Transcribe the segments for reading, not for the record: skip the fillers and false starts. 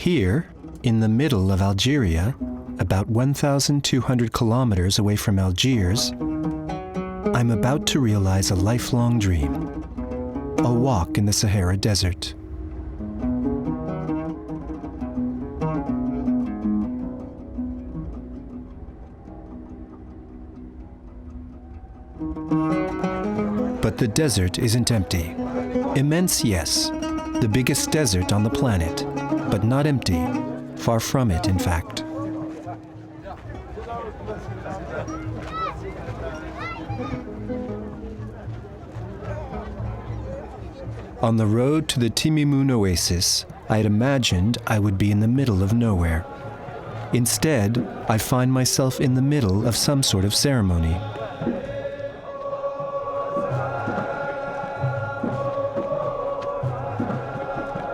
Here, in the middle of Algeria, about 1,200 kilometers away from Algiers, I'm about to realize a lifelong dream: a walk in the Sahara Desert. But the desert isn't empty. Immense, yes, the biggest desert on the planet, but not empty. Far from it, in fact. On the road to the Timimoun oasis, I had imagined I would be in the middle of nowhere. Instead, I find myself in the middle of some sort of ceremony.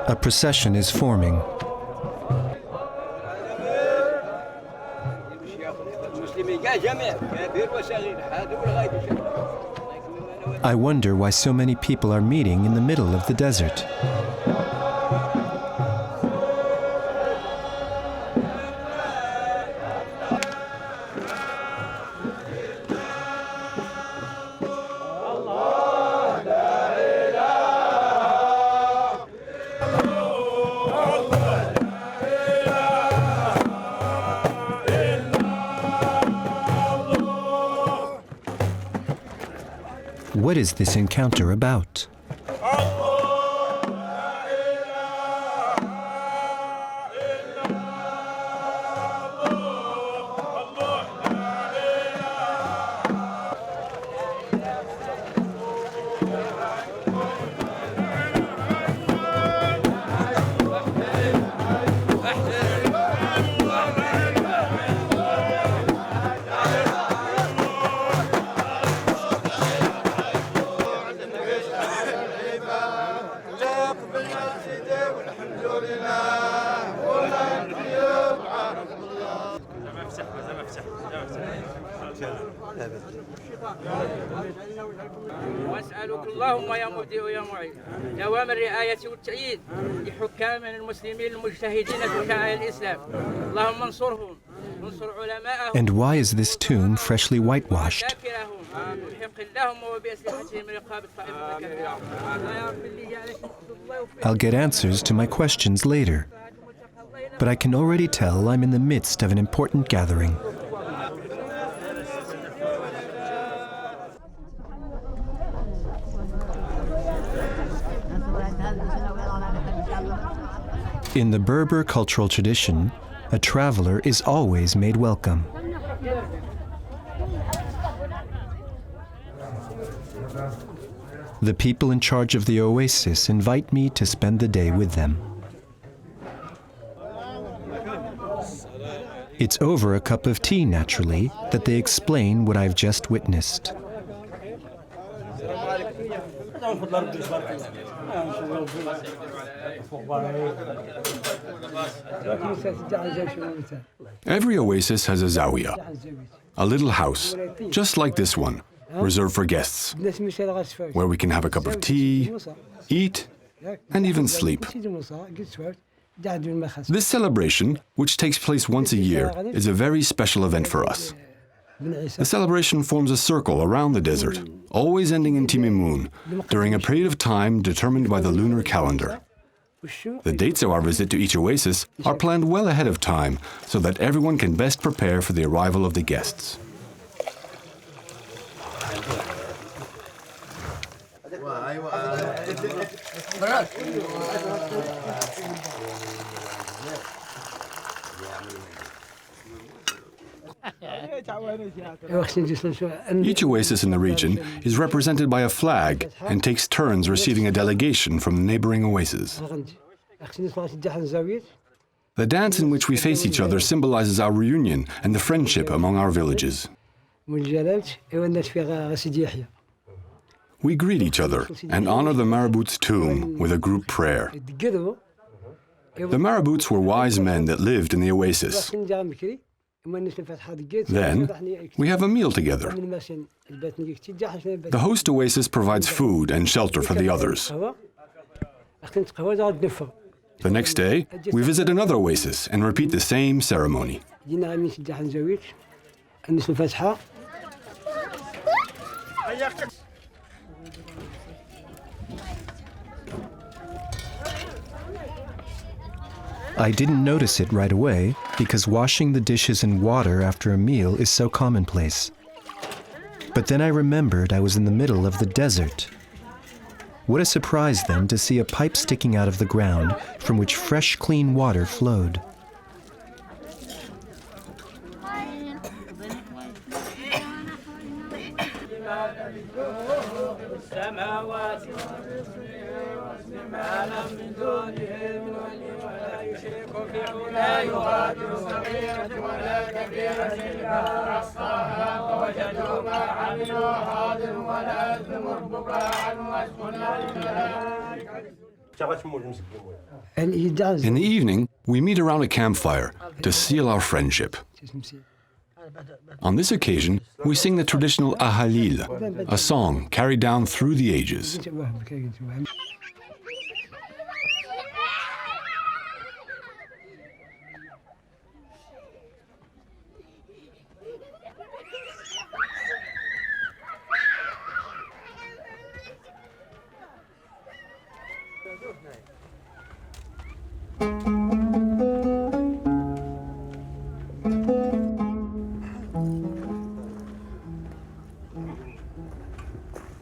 A procession is forming. I wonder why so many people are meeting in the middle of the desert. What is this encounter about? واسألك اللهم يا مبدئ يا معيد دوام الرعاية والتأييد لحكامنا المسلمين المجتهدين في شرائع الإسلام اللهم انصرهم انصر علماءهم. And why is this tomb freshly whitewashed? I'll get answers to my questions later, but I can already tell I'm in the midst of an important gathering. In the Berber cultural tradition, a traveler is always made welcome. The people in charge of the oasis invite me to spend the day with them. It's over a cup of tea, naturally, that they explain what I've just witnessed. Every oasis has a zawiya, a little house, just like this one, reserved for guests, where we can have a cup of tea, eat, and even sleep. This celebration, which takes place once a year, is a very special event for us. The celebration forms a circle around the desert, always ending in Timimoun, during a period of time determined by the lunar calendar. The dates of our visit to each oasis are planned well ahead of time, so that everyone can best prepare for the arrival of the guests. Each oasis in the region is represented by a flag and takes turns receiving a delegation from the neighboring oasis. The dance in which we face each other symbolizes our reunion and the friendship among our villages. We greet each other and honor the Marabout's tomb with a group prayer. The Marabouts were wise men that lived in the oasis. Then, we have a meal together. The host oasis provides food and shelter for the others. The next day, we visit another oasis and repeat the same ceremony. I didn't notice it right away because washing the dishes in water after a meal is so commonplace. But then I remembered I was in the middle of the desert. What a surprise then to see a pipe sticking out of the ground from which fresh, clean water flowed. In the evening, we meet around a campfire to seal our friendship. On this occasion, we sing the traditional ahalil, a song carried down through the ages.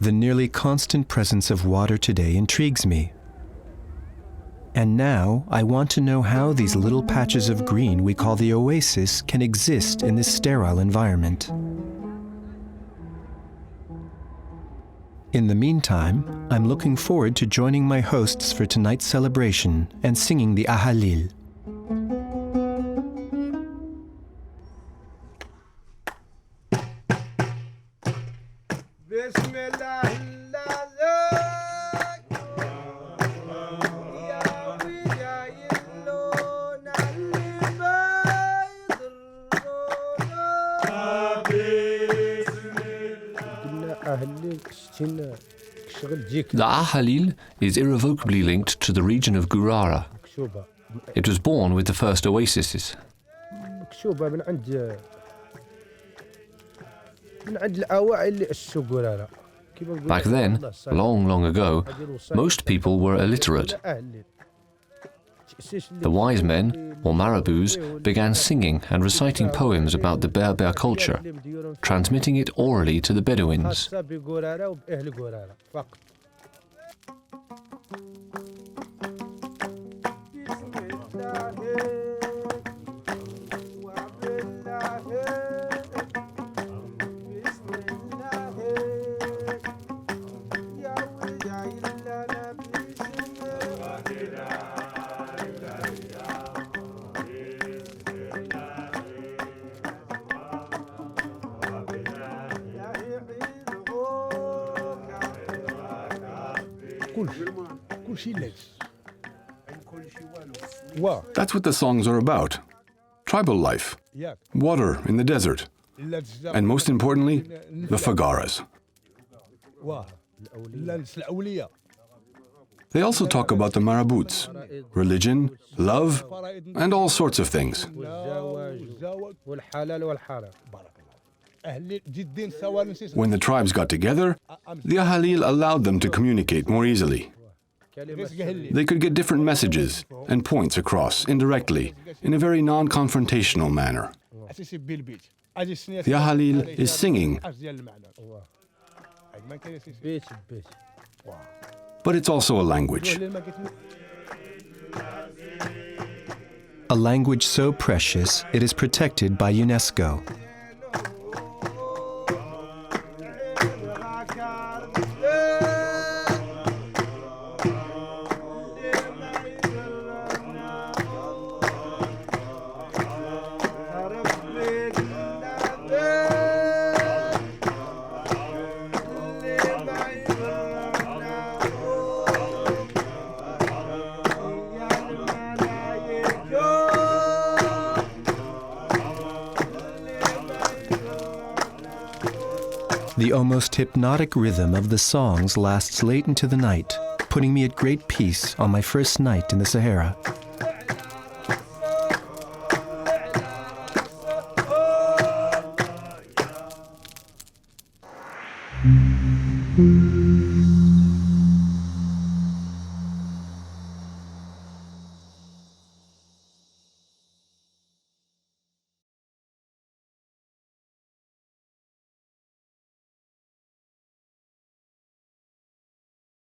The nearly constant presence of water today intrigues me. And now I want to know how these little patches of green we call the oasis can exist in this sterile environment. In the meantime, I'm looking forward to joining my hosts for tonight's celebration and singing the ahalil. The ahalil is irrevocably linked to the region of Gurara. It was born with the first oases. Back then, long ago, most people were illiterate. The wise men, or marabouts, began singing and reciting poems about the Berber culture, transmitting it orally to the Bedouins. That's what the songs are about. Tribal life, water in the desert, and most importantly, the fagaras. They also talk about the marabouts, religion, love, and all sorts of things. When the tribes got together, the ahalil allowed them to communicate more easily. They could get different messages and points across indirectly in a very non-confrontational manner. The ahalil is singing, but it's also a language. A language so precious it is protected by UNESCO. The almost hypnotic rhythm of the songs lasts late into the night, putting me at great peace on my first night in the Sahara.